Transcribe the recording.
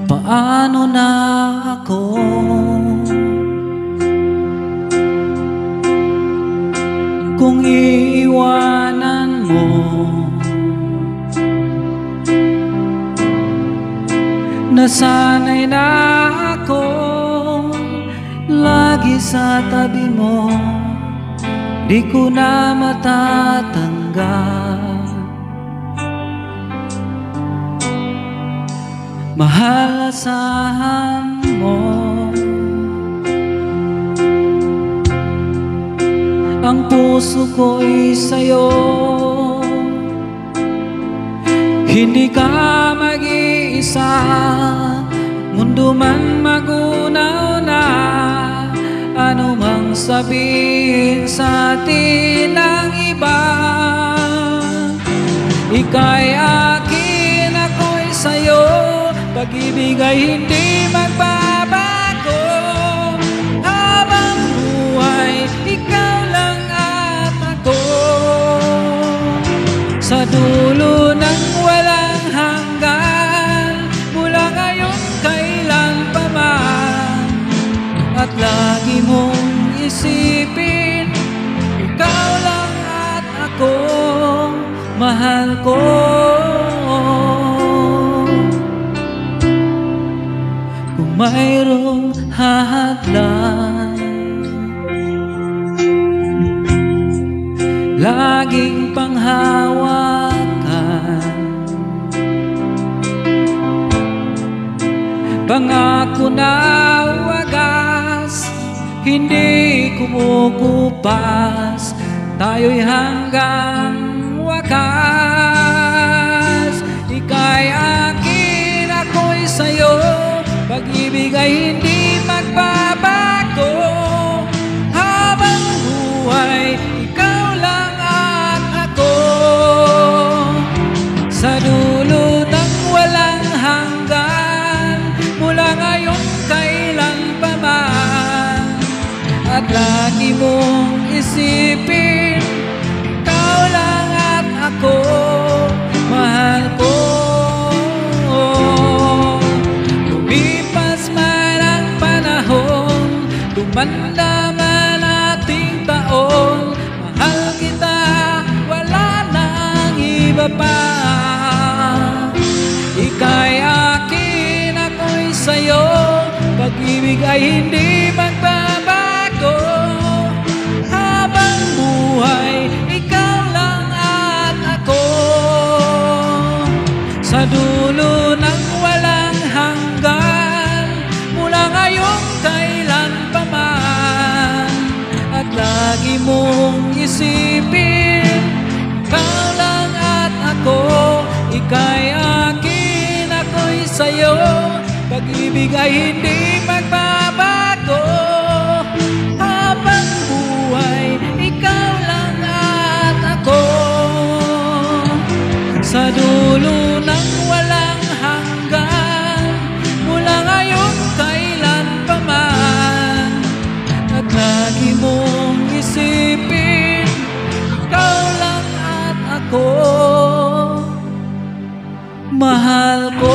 Paano na ako kung iiwanan mo? Nasanay na ako lagi sa tabi mo, di ko na matatanggal. Mahal, asahan mo ang puso ko'y sa'yo. Hindi ka mag-iisa, mundo man magunaw na, ano mang sabihin sa atin ng iba. Ika'y akin, ako'y sa'yo, pag-ibig ay hindi magbabago. Habang buhay, ikaw lang at ako, sa dulo ng walang hanggan, mula ngayon kailan pa man. At lagi mong isipin, ikaw lang at ako, mahal ko. Kung mayroong hahadlan, laging panghawakan, pangako na wagas, hindi kumukupas, tayo'y hanggang wakas. Ika'y akin, ako'y sa'yo, pag-ibig ay hindi magbabago. Habang buhay, ikaw lang at ako, sa dulo ng walang hanggan, mula ngayon kailan pa man. At lagi mong isipin, ikaw lang at ako, mahal ko. Lumipas man ang panahon, tumanda man ating taon, mahal kita, wala nang iba pa. Ika'y akin, ako'y sa'yo, pag-ibig ay hindi magbabago. Habang buhay, ikaw lang at ako, sa dulo ng walang hanggan, mula ngayon kailan pa man. At lagi mong isipin, ikaw lang at ako, ika'y akin, ako'y sa'yo, pag-ibig ay hindi magbabago. Habang buhay, ikaw lang at ako, sa dulo ng walang hanggan, mula ngayon kailan pa man. At lagi mong isipin, ikaw lang at ako, mahal ko.